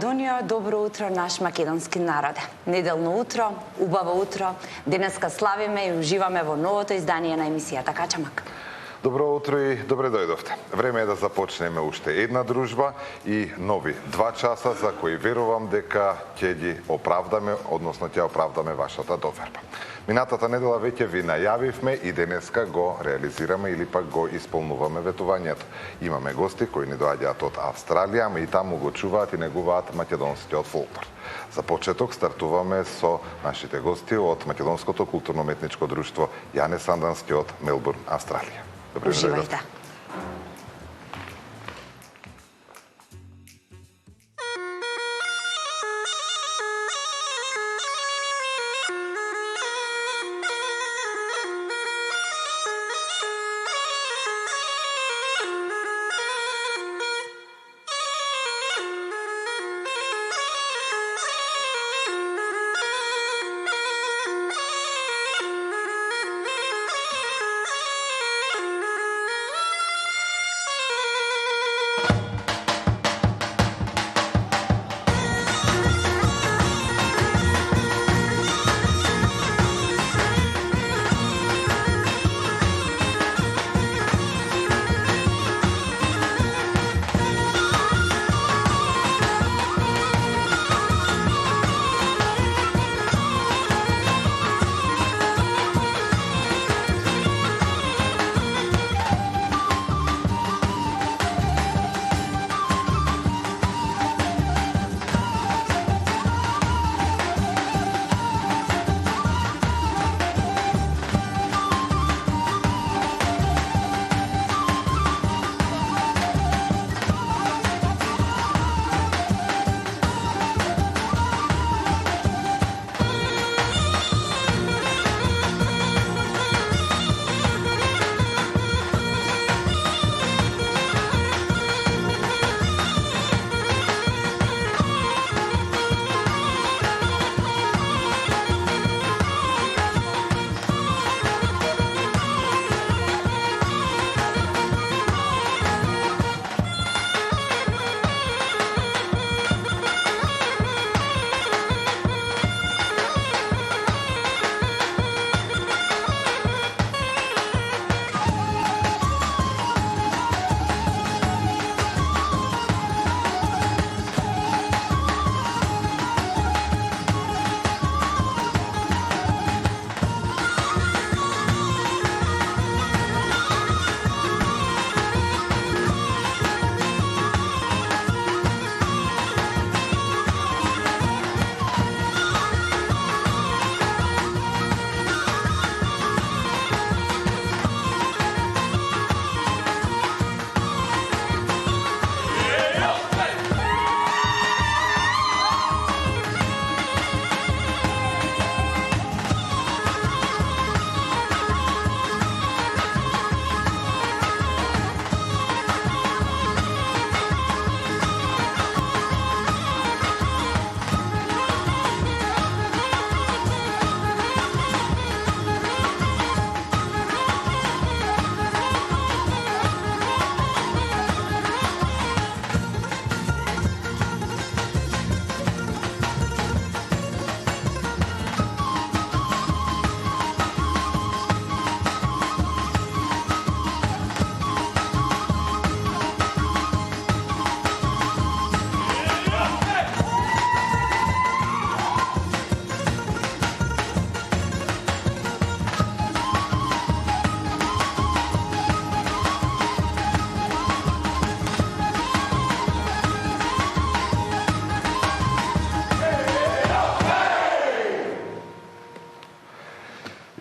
Македонија, добро утро наш македонски народе. Неделно утро, убаво утро. Денеска славиме и уживаме во новото издание на емисијата Качамак. Добро утро и добре дојдовте. Време е да започнеме уште една дружба и нови 2 часа за кои верувам дека ќе ги оправдаме, односно ќе оправдаме вашата доверба. Минатата недела веќе ви најавивме и денеска го реализираме или пак го исполнуваме ветувањето. Имаме гости кои ни доаѓаат од Австралија, ама и таму го чуваат и негуваат македонскиот фолклор. За почеток стартуваме со нашите гости од Македонското културно-уметничко друштво Јане Сандански од Мелбурн, Австралија. Уживајте.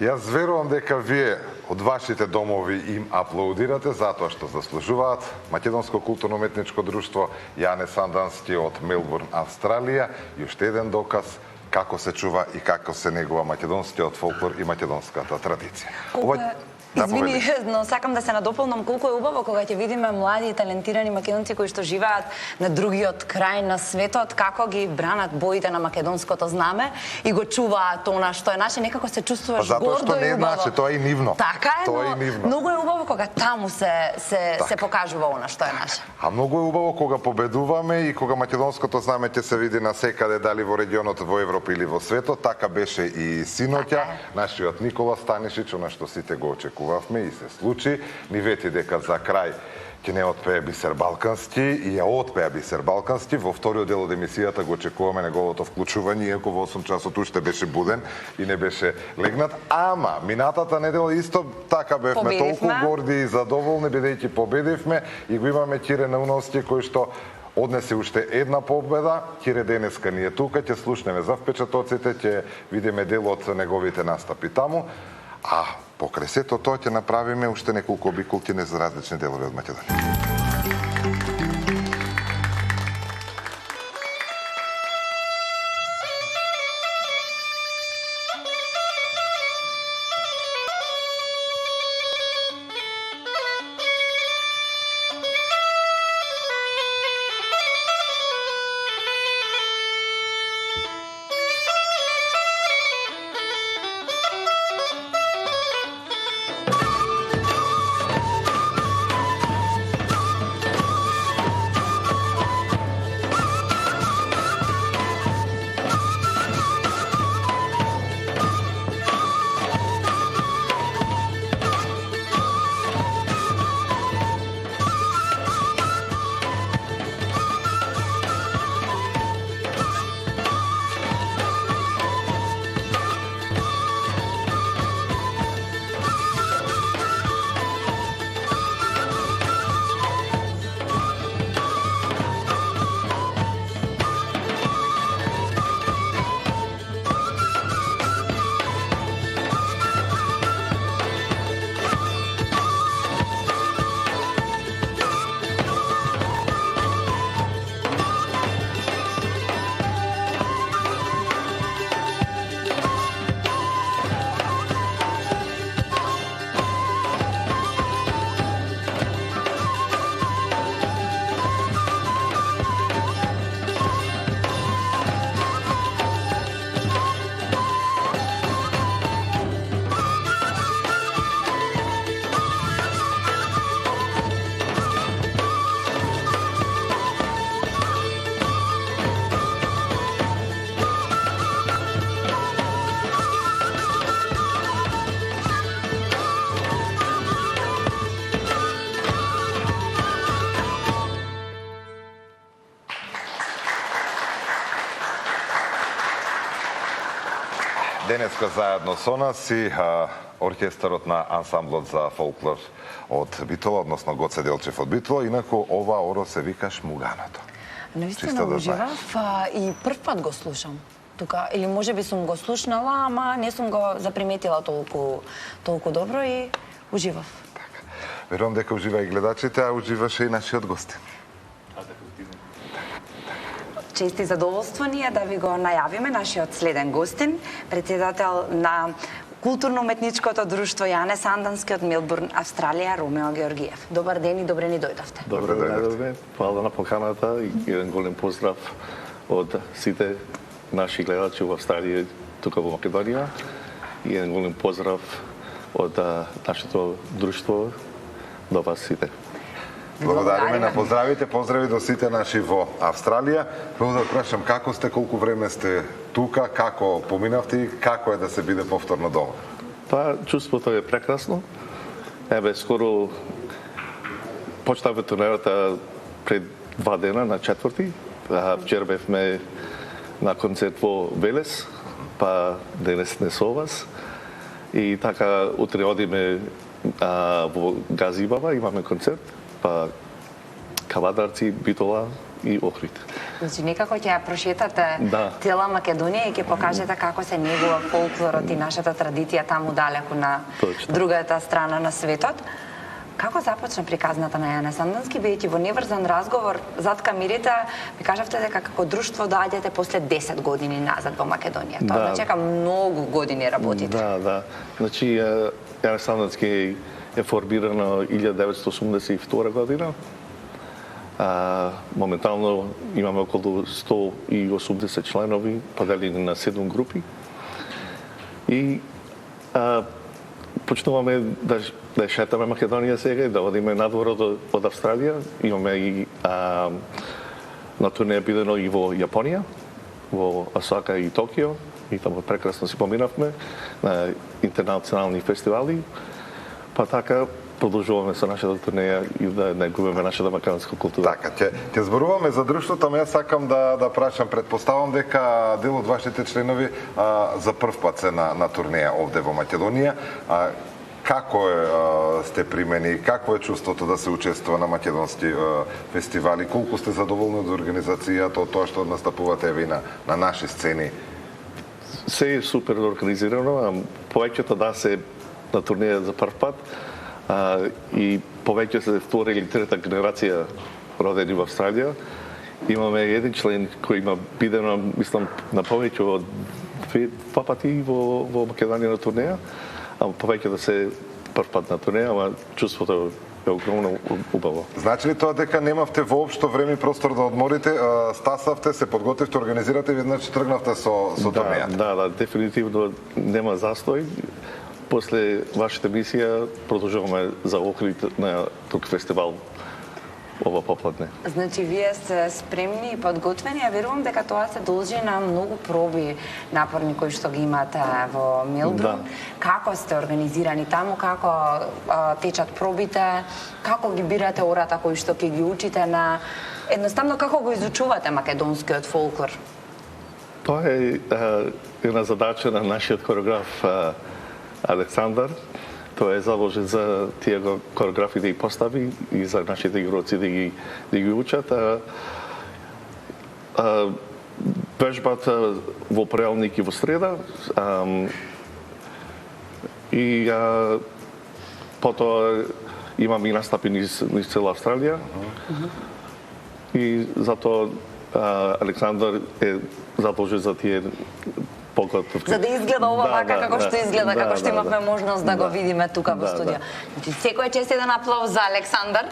Јас верувам дека вие од вашите домови им аплаудирате затоа што заслужуваат Македонско културно-уметничко друштво Јане Сандански од Мелбурн, Австралија и уште еден доказ како се чува и како се негува македонскиот фолклор и македонската традиција. Извини, но сакам да се надополнам колку е убаво кога ќе видиме млади и талентирани македонци кои што живеат на другиот крај на светот, како ги бранат боите на македонското знаме и го чуваат она што е наше, некако се чувствуваш гордо и убаво. Затоа што не е наше, тоа е и нивно. Така е, тоа но многу е убаво кога таму се покажува она што е наше. А многу е убаво кога победуваме и кога македонското знаме ќе се види насекаде, дали во регионот, во Европа или во светот. Така беше и синоќа. Нашиот Никола Станишич, она што сите го очекувавме и се случи, ни вети дека за крај ќе не отпее Бисер Балкански и ја отпеа Бисер Балкански. Во вториот дел од емисијата го очекуваме неговото вклучување, иако во 8 часот уште беше буден и не беше легнат. Ама, минатата недела исто така бевме толку горди и задоволни, бидејќи победивме и го имаме Кире Науновски, кој што однесе уште една победа. Кире денеска ни е тука, ќе слушнеме за впечатоците, ќе видиме дел од неговите настапи таму. А покрај сето тоа ќе направиме уште неколку обиколки за различни делови од Македонија. Денеска заедно со нас и оркестарот на ансамблот за фолклор од Битола, односно Гоце Делчев од Битола, инаку ова оро се вика Шмуганото. Навистина уживав и прв пат го слушам тука, или може би сум го слушнала, ама не сум го заприметила толку добро и уживав. Така. Верувам дека ужива и гледачите, а уживаше и нашиот гостин. Чест и задоволство ни е да ви го најавиме нашиот следен гостин, председател на културно-уметничкото друштво Јане Сандански од Мелбурн, Австралија, Ромео Георгиев. Добар ден и добре ни дојдовте. Добре дојдовте. Фала на поканата и еден голем поздрав од сите наши гледачи во Австралија, тука во Македонија. И еден голем поздрав од нашето друштво до вас сите. Благодариме на поздравите, поздрави до сите наши во Австралија. Прво да прашам како сте, колку време сте тука, како поминавте и како е да се биде повторно дома? Па, чувството е прекрасно. Еве, скоро почнавме турнерата пред 2 дена, на 4-ти. Вчера бевме на концерт во Велес, па денес не со вас. И така, утре одиме во Газибава, имаме концерт, па Кавадарци, Битола и Охрид. Значи, некако ќе ја прошетате цела Македонија и ќе покажете како се негува фолклорот и нашата традиција таму далеку на другата страна на светот. Како започна приказната на Јане Сандански, бидејќи во неврзан разговор зад камерите ми кажавте дека како друштво доаѓате после 10 години назад во Македонија. Тоа значи дека многу години работите. Да. Значи, Јане Сандански е формирано 1982 година. Моментално имаме околу 180 членови, поделени на 7 групи. И почнуваме да шетаме Македонија сега, да одиме надвор од Австралија. Имаме и на турнеја бидено и во Јапонија, во Осака и Токио. И таму прекрасно си поминавме на интернационални фестивали. Па така продолжуваме со нашата турнеја и да не губиме нашата македонска култура. Така, ќе зборуваме за друштвото, ама јас сакам да прашам, предпоставам дека дел од вашите членови за прв пат се на турнеја овде во Македонија. Како сте примени, какво е чувството да се учествува на македонски фестивали? Колку сте задоволни од организацијата, од тоа што настапувате еве на наши сцени? Се е супер организирано, повеќето да се на турнеја за прв пат и повеќе се втора или трета генерација родени во Австралија. Имаме еден член кој има бидено, мислам, на повеќе од два пати во Македонија на турнеја, а повеќе да се прв пат на турнеја, ама чувството е огромно убаво. Значи ли тоа дека немавте воопшто време и простор да одморите, стасавте, се подготвивте, организирате и веднаш тргнавте со турнејата? Да, дефинитивно нема застој. После вашата емисија продолжуваме за Охрид на тук фестивал ова попладне. Значи, вие сте спремни и подготвени, а верувам дека тоа се должи на многу проби напорни кои што ги имате во Мелбурн. Како сте организирани таму, како течат пробите, како ги бирате ората кои што ќе ги учите на... Едноставно, како го изучувате македонскиот фолклор? Тоа е една задача на нашиот хореограф Александар. Тој е заложен за тие хореографи да ги постави и за нашите игроци да ги учат. Вежбата во понеделник и во среда. И потоа имам и настапи низ цела Австралија. И затоа Александар е задолжен за тие подготовки. За да изгледа ова вака како што изгледа, како што имавме можност да го видиме тука во студио. Значи, секој чест еден аплауз за Александар,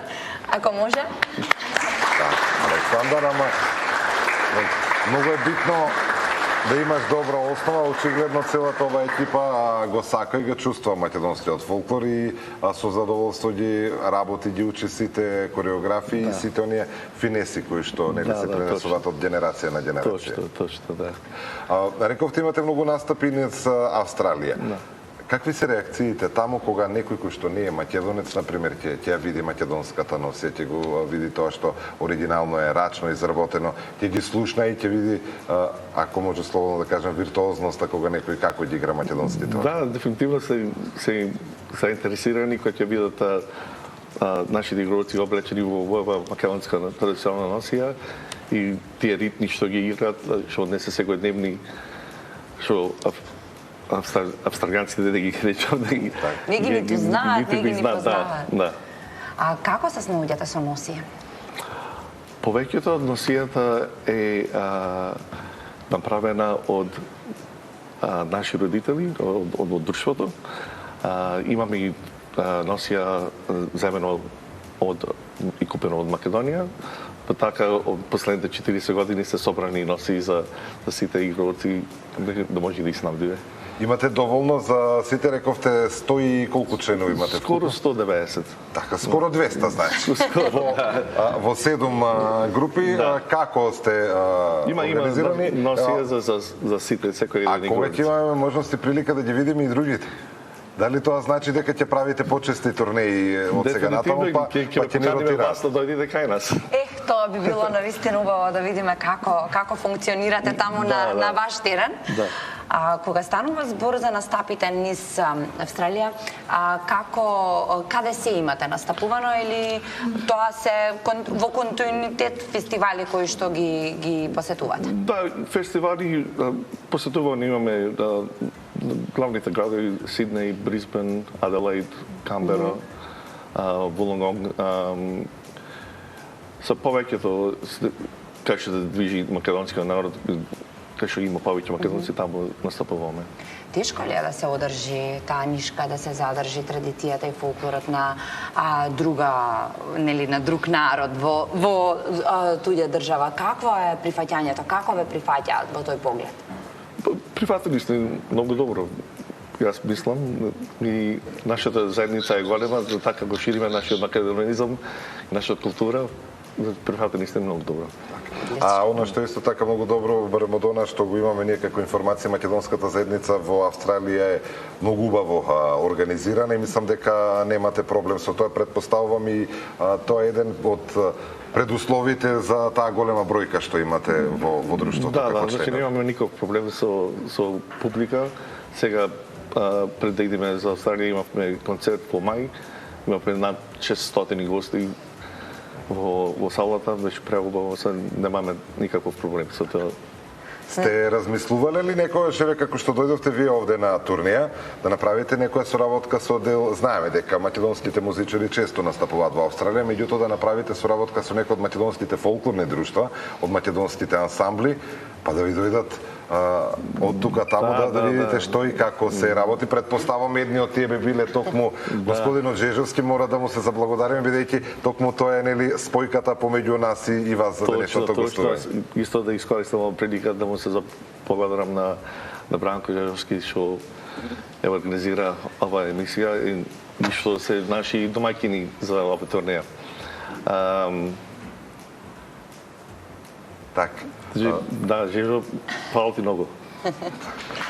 ако може. Александар, ама многу е битно да имаш добра основа, очигледно целата ова екипа го сака и го чувствува македонскиот фолклор и со задоволство ги работи, ги учи сите кореографии и сите оние финеси кои што нели се пренесуваат од генерација на генерација. Точно, да. Рековте имате многу настапи низ Австралија. Какви се реакциите таму кога некој кој што не е македонец, на пример, ќе види македонската носија, ќе го види тоа што оригинално е рачно изработено, ќе ги слушна и ќе види, ако може слободно да кажем, виртуозноста кога некој како ги игра македонските. Да, дефинитивно се заинтересирани кога ќе видат нашите игроци облечени во македонска традиционална носија и тие ритми што ги играат, што не се секојдневни, што австралијанците да ги речам, да ги... Не ги ниту знаат, не ги ни познаваат. Да. А како се снаоѓате со носија? Повеќето од носијата е направена од наши родители, од друштвото. Имаме и носија земено и купено од Македонија. Па така, од последните 40 години се собрани носи за сите игроци да може да ги снабдиме. Имате доволно за сите, рековте 100 и колку членови имате? Скоро 190. Така, скоро 200, значи. Во 7 групи, како сте организирани? Има носија за сите, секој еден играч. Ако веќе имаме можност и прилика да ги видиме и другите. Дали тоа значи дека ќе правите почести турнеи од сега натаму, па ќе не ротира? Вас да дојдете кај нас. Тоа би било навистина убаво да видиме како функционирате таму на ваш терен. Кога станува збор за настапите низ Австралија, каде се имате настапувано или тоа се во континуитет фестивали кои што ги посетувате? Да, фестивали посетувани имаме главните градови Сиднеј, Брисбен, Аделаид, Камбера. Вулонгонг. Со повеќето кај што да движи македонскиот народ, кај што има повеќе македонци, таму настапуваме. Тешко ли е да се одржи таа нишка, да се задржи традицијата и фолклорот на на друг народ во туѓа држава? Какво е прифаќањето? Како ве прифаќаат во тој поглед? Прифатили сте многу добро. Јас мислам, и нашата заедница е голема, за така го шириме нашиот македонизам, нашата култура, прифатили сте многу добро. А оно што е исто така многу добро, барем од она што го имаме ние како информација, македонската заедница во Австралија е многу убаво организирана и мислам дека немате проблем со тоа, предпоставувам, и тоа е еден од предусловите за таа голема бројка што имате во друштвото. Да, значи немаме никаков проблем со публика. Сега пред да идеме за Австралија имавме концерт во мај, имавме над 600 гости во салата, беше преубаво, немаме никаков проблем со тоа. Сте размислувале ли некојаш, како што дојдовте вие овде на турнеја, да направите некоја соработка со дел? Знаеме дека македонските музичари често настапуваат во Австралија, меѓутоа да направите соработка со некој од македонските фолклорни друштва, од македонските ансамбли, па да ви дојдат од тука таму да видите што и како се работи. Предпоставам едни од тие би биле токму господинот Жежовски, мора да му се заблагодариме, бидејќи токму тоа е нели спојката помеѓу нас и вас за денешното гостување. Исто да искористам прилика да му се заблагодарам на Бранко Жежовски што ја организира оваа емисија и што се наши домаќини за оваа турнеја. Така. Да, Жежо, фала ти многу.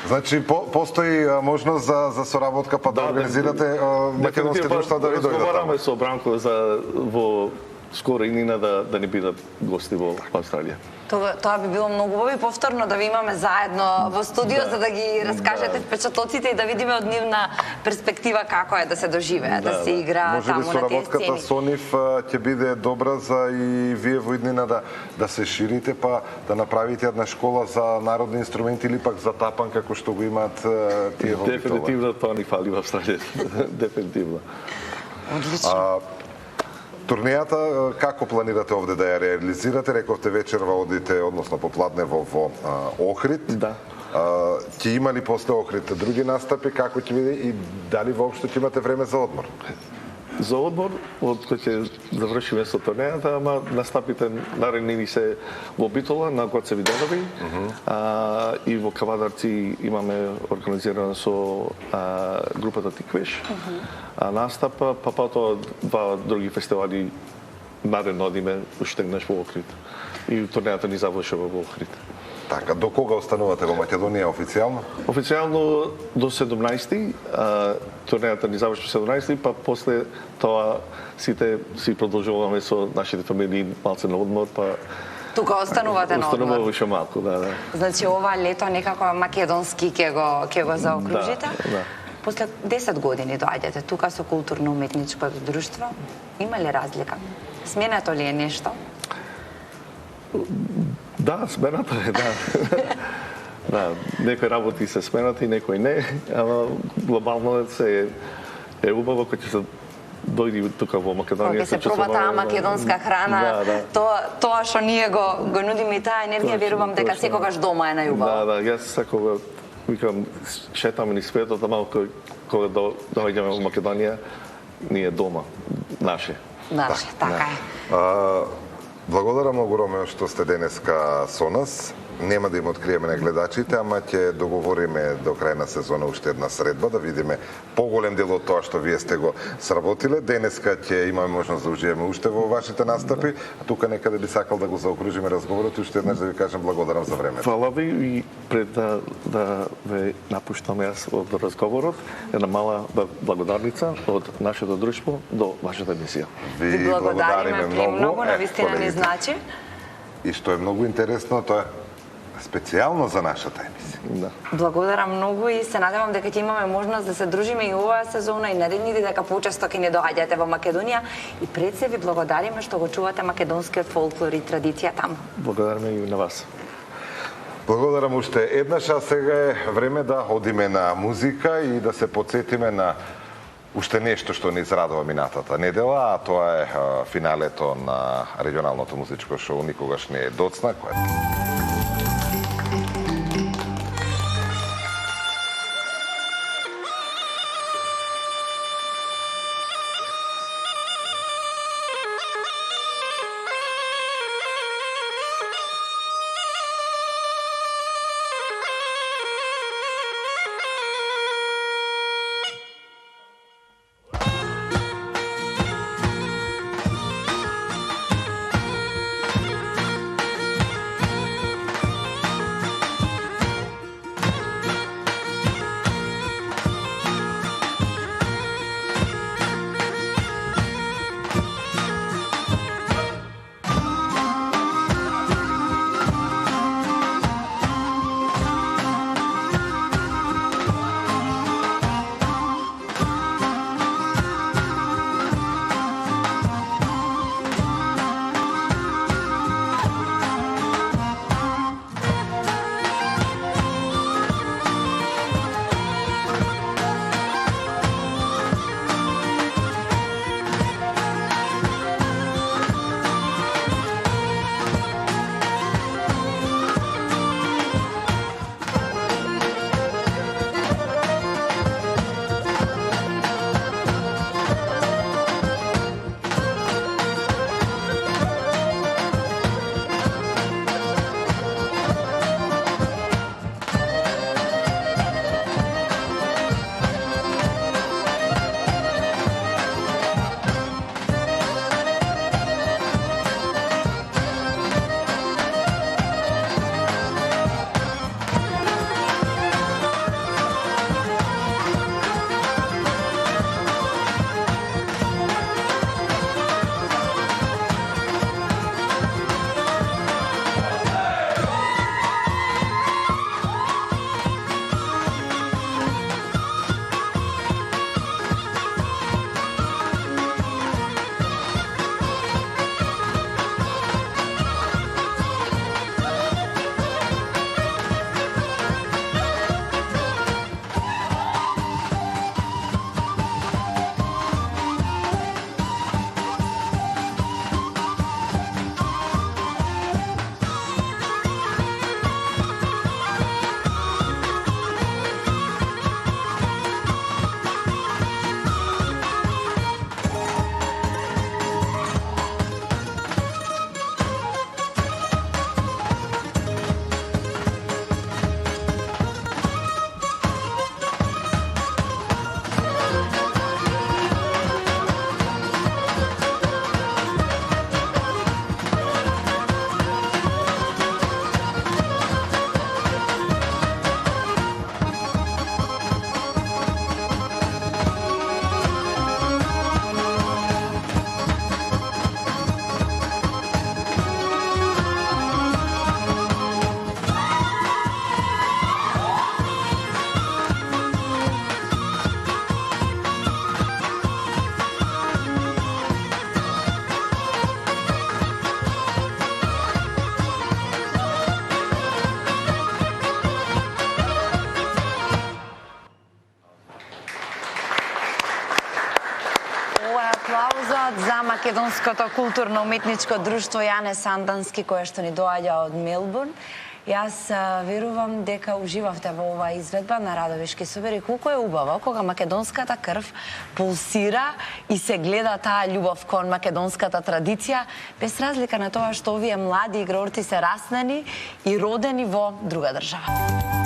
Значи, постои можност за соработка, па да организирате македонски друштва да ви дојдат. Разговараме со Бранко за во скоро иднина да не бидат гости во Австралија. Тоа би било многу убаво и повторно да ви имаме заедно во студио за да ги раскажете впечатлоците и да видиме од нивна перспектива како е да се доживее, да се игра таму на тие сцени. Може ли соработката со нив ќе биде добра за и вие во иднина да се ширите, па да направите една школа за народни инструменти или пак за тапан како што го имаат тие во Битола? Дефинитивно тоа ни фали во Австралија. Дефинитивно. Одлично. Турнејата, како планирате овде да ја реализирате? Рековте вечерва одите, односно попладне во Охрид. Да. Ќе има ли после Охрид други настапи? Како ќе биде и дали воопшто ќе имате време за одмор? За одмор, од кој ќе завршиме со турнејата, ама настапите наредни се во Битола на Гоце Виденови и во Кавадарци имаме организирано со групата Тиквеш настапа, па потоа два други фестивали наредно одиме уште еднаш во Охрид. И турнејата ни завршува во Охрид. Така, до кога останувате во Македонија официјално? Официјално до 17-ти, турнејата ни завршува 17-ти, па после тоа сите си продолжуваме со нашите фамилии малце на одмор, па тука останувате на одмор. Остануваме уште малку, да. Значи ова лето некако македонски ќе го заокружите? Да. После 10 години доаѓате тука со културно-уметничкото друштво. Има ли разлика? Сменето ли е нешто? Да, смената е, да. Да, некои работи се сменати, некои не, ама глобално е убаво кој ќе се дојди тука во Македонија. Кога се проба таа македонска храна, тоа што ние го нудиме и таа енергија, верувам дека секогаш дома е најубаво. Да, јас секогаш викам, шетаме низ светот, ама кога доаѓаме во Македонија, ние дома, наше. Наше, така е. Благодарам многу, Ромео, што сте денеска со нас. Нема да им откриеме на гледачите, ама ќе договориме до крај на сезона уште една средба, да видиме поголем дел од тоа што вие сте го сработиле. Денеска ќе имаме можност да уживаме уште во вашите настапи, а тука некаде би сакал да го заокружиме разговорот и уште еднаш да ви кажем благодарам за времето. Фала ви и пред да ве напуштам јас од разговорот, една мала благодарница од нашето друштво до вашата емисија. Ви благодариме многу, навистина ни значи. И што е многу интересно, тоа е специјално за нашата емисија. Да. Благодарам многу и се надевам дека ќе имаме можност да се дружиме и оваа сезона и наредните, дека почесто ќе не доаѓате во Македонија и пред се ви благодариме што го чувате македонскиот фолклор и традиција таму. Благодариме и на вас. Благодарам уште еднаш, а сега е време да одиме на музика и да се потсетиме на уште нешто што не израдува минатата недела, а тоа е финалето на регионалното музичко шоу Никогаш не е доцна, аплаузот за Македонското културно-уметничко друштво Јане Сандански, кое што ни доаѓа од Мелбурн. Јас верувам дека уживавте во оваа изведба на Радовишки собир и колку е убаво кога македонската крв пулсира и се гледа таа љубов кон македонската традиција, без разлика на тоа што овие млади играорци се раснени и родени во друга држава.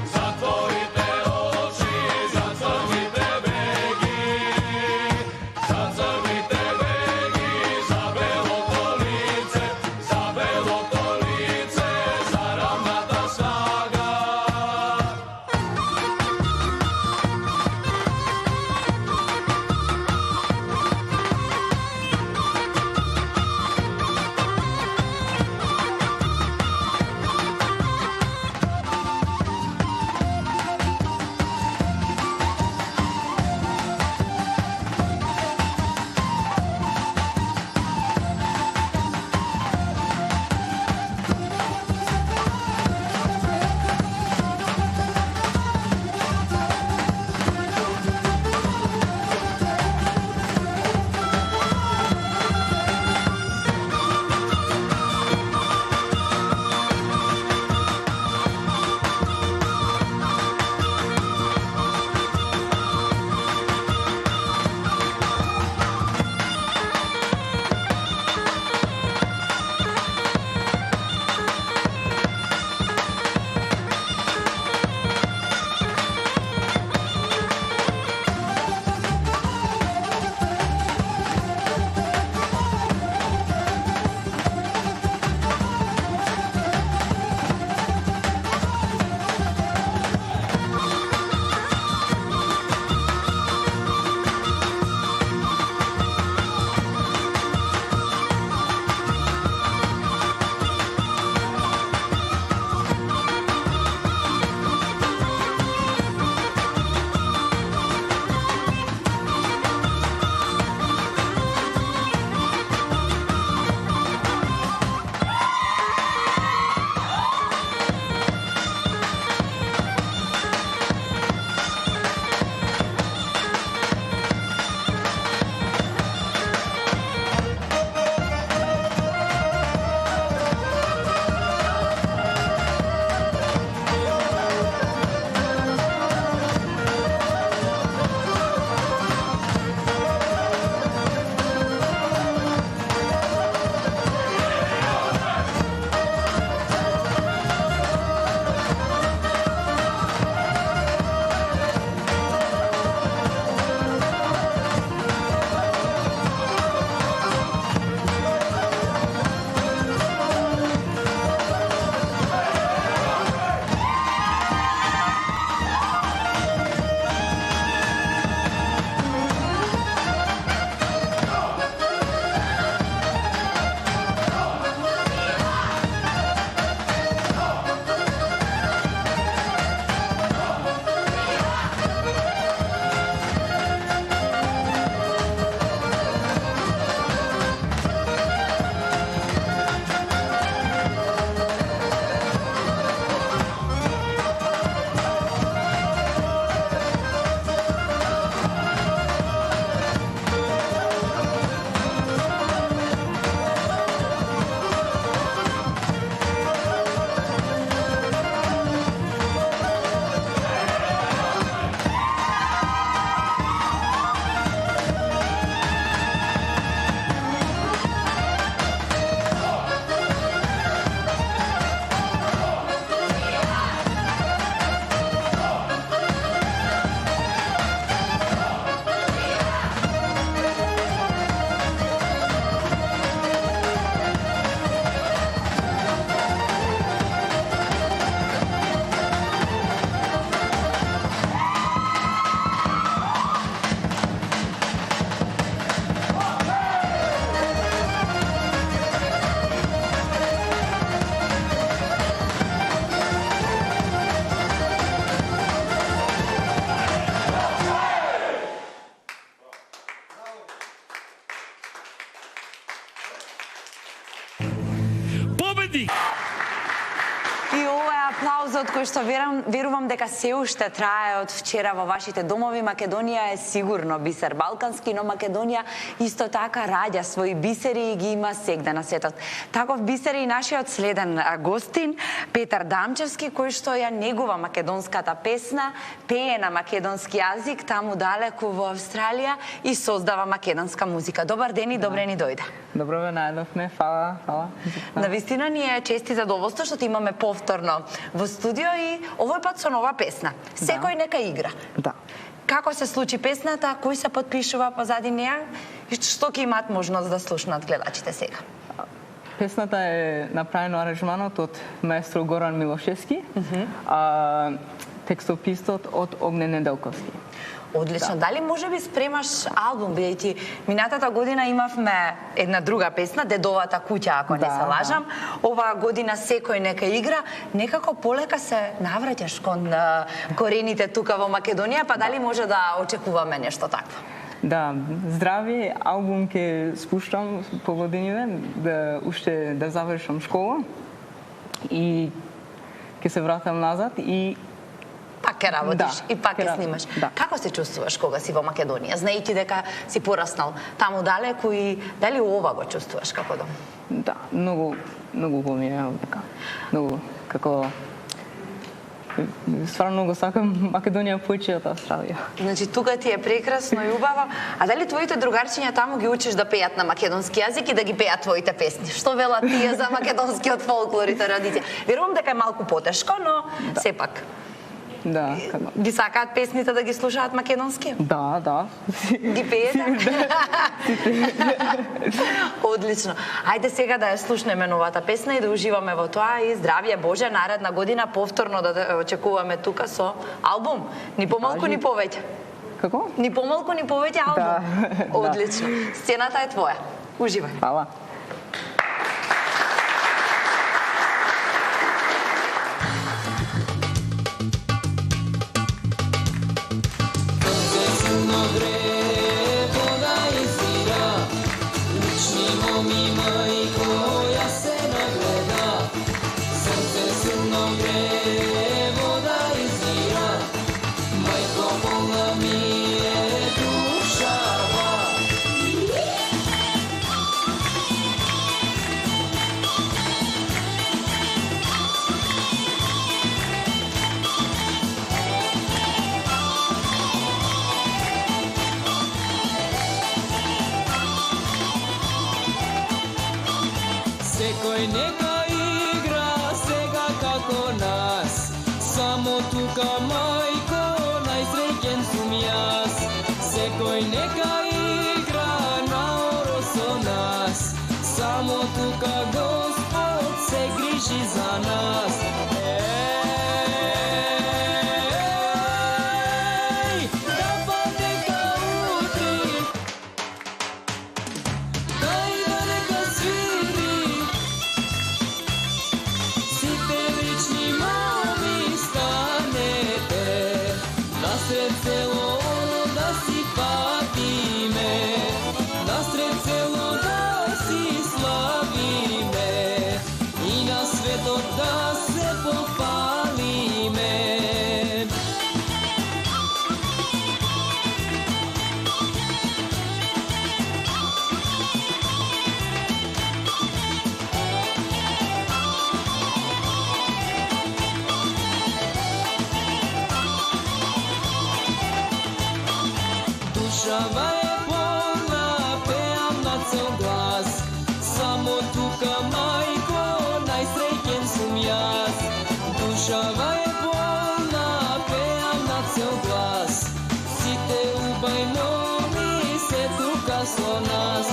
Zatvorite Прекрасот кој што верувам дека се уште трае од вчера во вашите домови. Македонија е сигурно бисер балкански, но Македонија исто така раѓа своји бисери и ги има сегде на светот. Таков бисер е и нашиот следен гостин Петар Дамчевски, кој што ја негува македонската песна, пее на македонски јазик таму далеку во Австралија и создава македонска музика. Добар ден и добре ни дојде. Добро ве најдовме, фала. Навистина ни е чест и задоволство што те имаме повторно во студио и овој пат со нова песна. Секој нека игра. Да. Како се случи песната, кој се подпишува позади неа и што ќе имаат можност да слушнат гледачите сега? Песната е направена аранжманот од маестро Горан Милошевски, а текстописот од Огнен Неделковски. Одлично. Дали може би спремаш албум, бидејќи минатата година имавме една друга песна, Дедовата куќа, ако не се лажам. Оваа година Секој нека игра. Некако полека се навраќаш кон корените тука во Македонија, па дали може да очекуваме нешто такво? Да, здрави, албум ќе спуштам по годиниве, уште да завршам школа и ќе се вратам назад и пак ќе работиш и пак ќе снимаш. Да. Како се чувствуваш кога си во Македонија, знаејќи дека си пораснал таму далеку и дали ова го чувствуваш како дом? Да, многу го ми е дека. Многу како стварно многу сакам Македонија појче од Австралија. Значи тука ти е прекрасно и убаво. А дали твоите другарчиња таму ги учиш да пеат на македонски јазик и да ги пеат твоите песни? Што велат тие за македонскиот фолклор и традиција? Верувам дека е малку потешко, но сепак. Да, ги сакаат песните да ги слушаат македонски? Да. Ги пеете? Одлично. Ајде сега да ја слушнеме новата песна и да уживаме во тоа и здравје Боже, наредна година повторно да очекуваме тука со албум. Ни помалку, ни повеќе. Како? Ни помалку, ни повеќе албум. Да. Одлично. Сцената е твоја. Уживај. Фала. Секој нека игра сега како нас, само тука мајко најсреќен сум јас. Секој нека игра наоро со нас, само тука Господ се грижи за нас. Душава е полна, пеам на цел глас, само тука мајко најсреќен сум јас. Душава е полна, пеам на цел глас, сите убајно ми се тука со нас.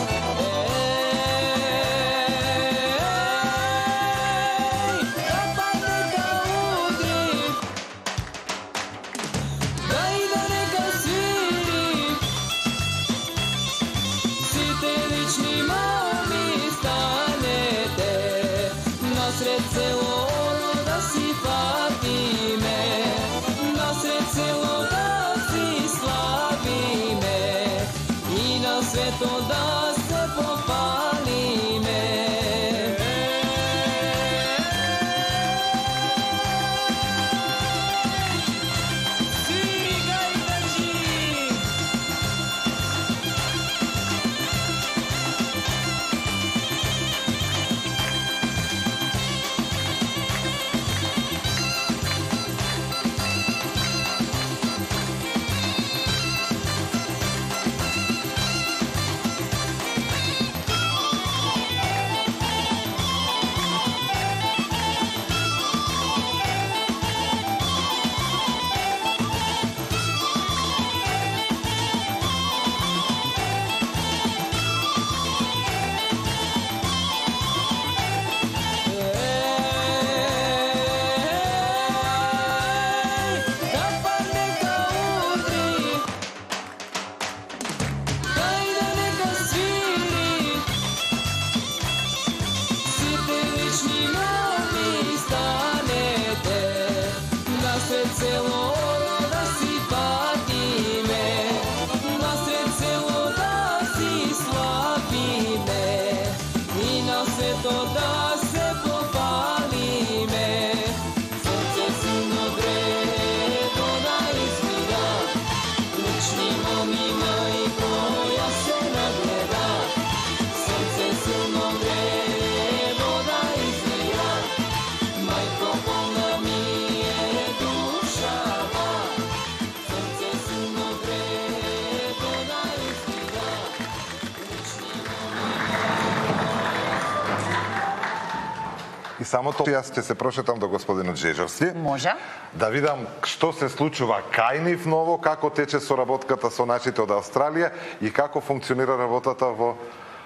само тоа јас ќе се прошетам до господинот Жежовски. Може. Да видам што се случува кај нив ново, како тече соработката со нашите од Австралија и како функционира работата во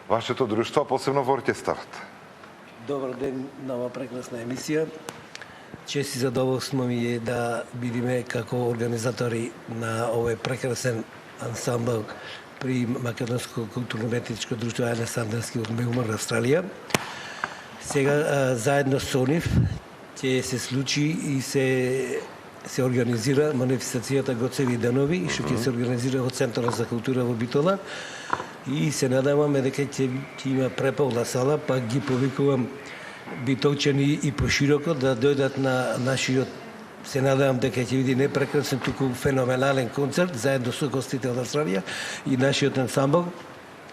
вашето друштво, а посебно во оркестарот. Добар ден на ова прекрасна емисија. Чест и задоволство ми е да бидиме како организатори на овој прекрасен ансамбл при Македонско културно-уметничко друштво Александрски од Мелбурн, Австралија. Сега заедно со нив ќе се случи и се организира манифестацијата Гоцеви денови, што ќе се организира во Центарот за култура во Битола. И се надеваме дека ќе има преполна сала, па ги повикувам битолчани и пошироко да дојдат на нашиот, се надевам дека ќе биде не прекрасен, туку феноменален концерт заедно со гостите од Австралија и нашиот ансамбл,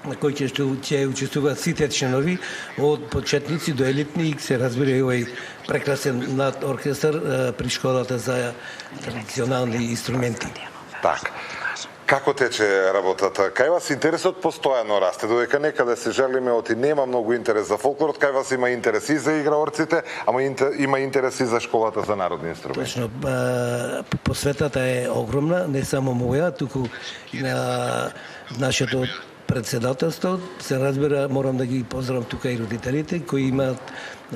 на кој ќе учествуваат сите членови од почетници до елитни и се разбира и овој прекрасен над оркестар при школата за традиционални инструменти. Така. Како тече работата? Кај вас интересот постојано расте, додека некаде се желиме оти нема многу интерес за фолклорот, кај вас има интерес и за играорците, ама има интерес и за школата за народни инструменти. Точно, посветата е огромна, не само моја, туку и на нашето председателство. Се разбира, морам да ги поздравам тука и родителите кои имаат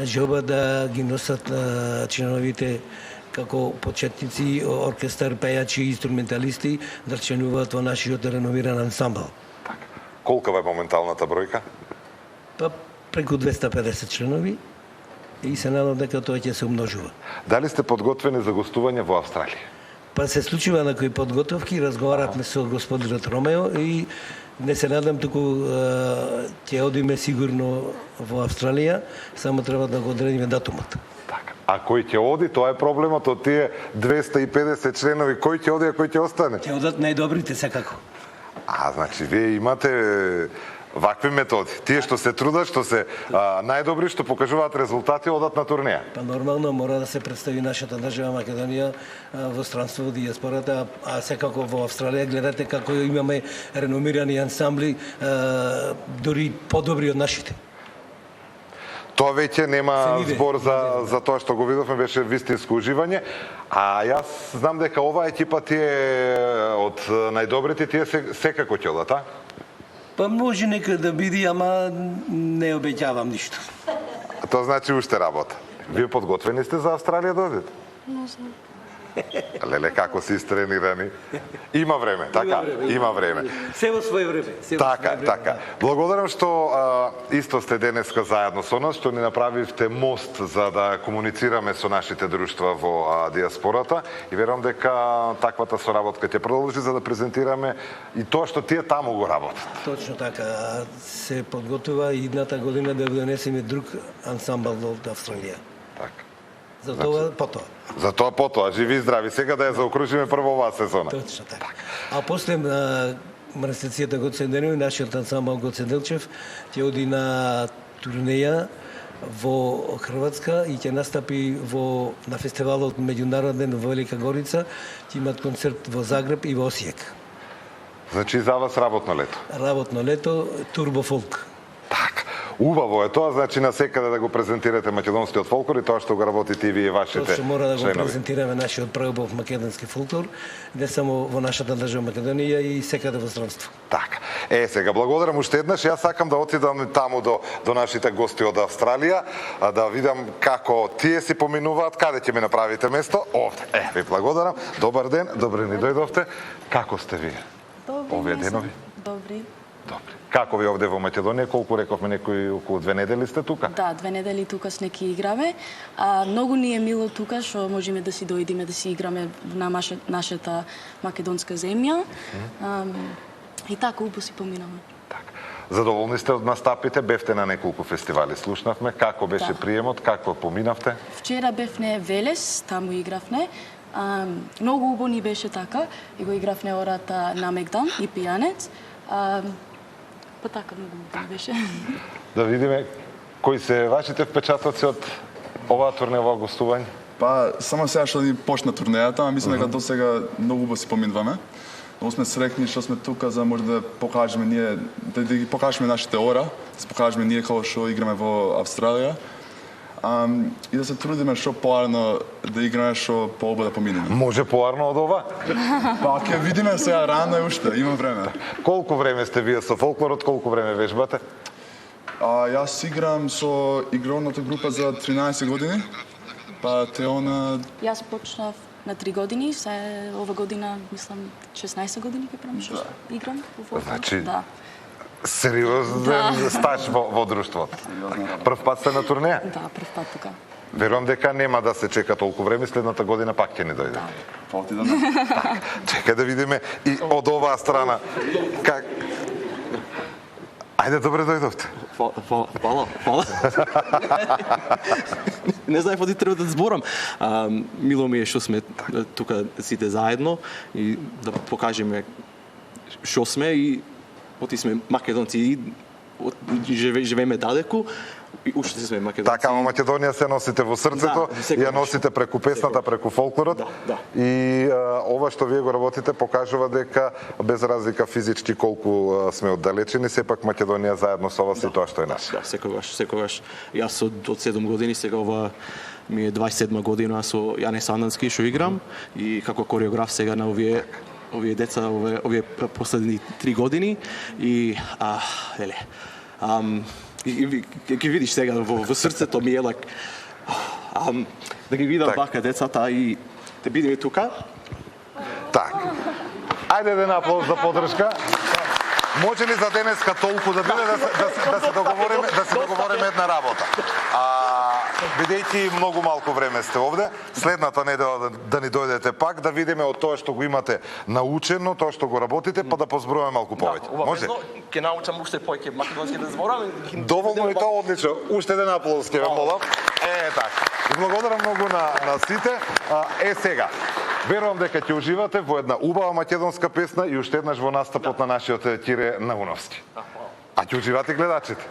желба да ги носат членовите како почетници, оркестар, пејачи и инструменталисти да членуваат во нашиот реновиран ансамбл. Така. Колкава е моменталната бројка? Па преку 250 членови и се надам дека тоа ќе се умножува. Дали сте подготвени за гостување во Австралија? Па се случува на кои подготовки, разговаравме со господинот Ромео и не се надам, туку ќе одиме сигурно во Австралија, само треба да го одредиме датумот. Така. А кој ќе оди, тоа е проблемот од тие 250 членови, кој ќе оди, а кој ќе остане? Ќе одат најдобрите секако. Значи, вие имате вакви методи. Тие што се трудат, што се најдобри, што покажуваат резултати, одат на турнеја. Па нормално мора да се представи нашата држава Македонија во странство, во диаспората, а секако во Австралија гледате како имаме реномирани ансамбли, дури подобри од нашите. Тоа веќе нема збор за тоа што го видовме, беше вистинско уживање. А јас знам дека оваа екипа тие од најдобрите, тие секако ќе одат, а? Па може некој да биде, ама не обеќавам ништо. Тоа значи уште работа. Вие подготвени сте за Австралија да одите? Не знам. Леле, како си истренирани. Има време, така? Има време. Се во своје време. Така. Благодарам што исто сте денеска заедно со нас, што ни направивте мост за да комуницираме со нашите друштва во диаспората и верувам дека таквата соработка ќе продолжи за да презентираме и тоа што тие таму го работат. Точно така. Се подготвува и идната година да донесеме друг ансамбл од Австралија. Така. За тоа потоа. За тоа потоа, живи и здрави. Сега да ја заокружиме прво оваа сезона. Точно така. А после манифестацијата Гоце денови, нашиот ансамбл Гоце Делчев ќе оди на турнеја во Хрватска и ќе настапи на фестивалот меѓународен во Велика Горица, ќе имат концерт во Загреб и во Осијек. Значи за вас работно лето. Работно лето, турбо фолк. Така. Убаво е тоа, значи на секаде да го презентирате македонскиот фолклор и тоа што го работите и вие вашите членови. Тоа што мора да го презентираме нашиот преубав македонски фолклор, не само во нашата држава Македонија и секаде во странство. Така. Сега благодарам уште еднаш. Јас сакам да отидам таму до нашите гости од Австралија, да видам како тие си поминуваат, каде ќе ми направите место. Овде. Ви благодарам. Добар ден, добре ни дојдовте. Како сте вие? Добри, овие денови? Добри. Добре. Како ви овде во Македонија? Колку рековме, некои околу 2 недели сте тука? Да, 2 недели тука с неки играме. Многу ни е мило тука што можеме да си дојдеме да си играме на нашата македонска земја. И така убаво си поминаме. Така. Задоволни сте од настапите? Бевте на неколку фестивали, слушнавме. Како беше приемот? Како поминавте? Вчера бевне Велес, таму игравне. Многу убаво ни беше така и го игравне ората на Мегдан и Пијанец. Па така многу убаво беше. Да видиме кои се вашите впечатоци од оваа турнеја, оваа гостување? Па само сега што ни почна турнејата, мислам дека до сега многу убаво си поминуваме. Много сме среќни што сме тука за може да покажеме ние, да ги покажеме нашите ора, да покажеме ние како што играме во Австралија. И да се трудиме што поарно да играме, што по-оба да поминеме. Може поарно од ова? Па ќе видиме сега, рано е уште, има време. Колку време сте вие со фолклорот, колку време вежбате? Јас играм со игровната група за 13 години. Па Теона... Јас почнав на 3 години, се ова година, мислам, 16 години ќе правам што играм во фолклор. Значи, да. Сериозен стаж во друштвото. Прв пат сте на турнеја? Да, прв пат тука. Верувам дека нема да се чека толку време, следната година пак ќе ни дојде. Фати да не. Чекај да видиме и од оваа страна. Как... Ајде, добре дојдовте. Фала. Не знаев оди треба да зборам. Мило ми е што сме тука сите заедно и да покажеме што сме и оти сме македонци и живееме далеку и уште сме македонци. Така, ама Македонија се носите во срцето, ја носите преку песната, преку фолклорот. И ова што вие го работите покажува дека без разлика физички колку сме оддалечени, сепак Македонија заедно со вас и тоа што е наше. Да, секогаш. Јас од 7 години, сега ова ми е 27 година со Јанес Андански што играм и како кореограф сега на овие деца, овие последни 3 години и ќе видиш сега во срцето ми е да ги видам вака децата и да бидеме тука. Так. Ајде еден аплауз за поддршка. Може ли за денеска толку да биде да се договориме една работа? Бидејќи многу малку време сте овде, следната недела да ни дојдете пак, да видиме од тоа што го имате научено, тоа што го работите, па да позброиме малку повеќе. Може? Ќе научам уште поќе македонски да зборам. Доволно и тоа одлично. Уште еден аплауз ќе ве молам. Така. Благодарам многу на сите. Сега, верувам дека ќе уживате во една убава македонска песна и уште еднаш во настапот на нашиот Кире Науновски. А ќе уживате гледачите?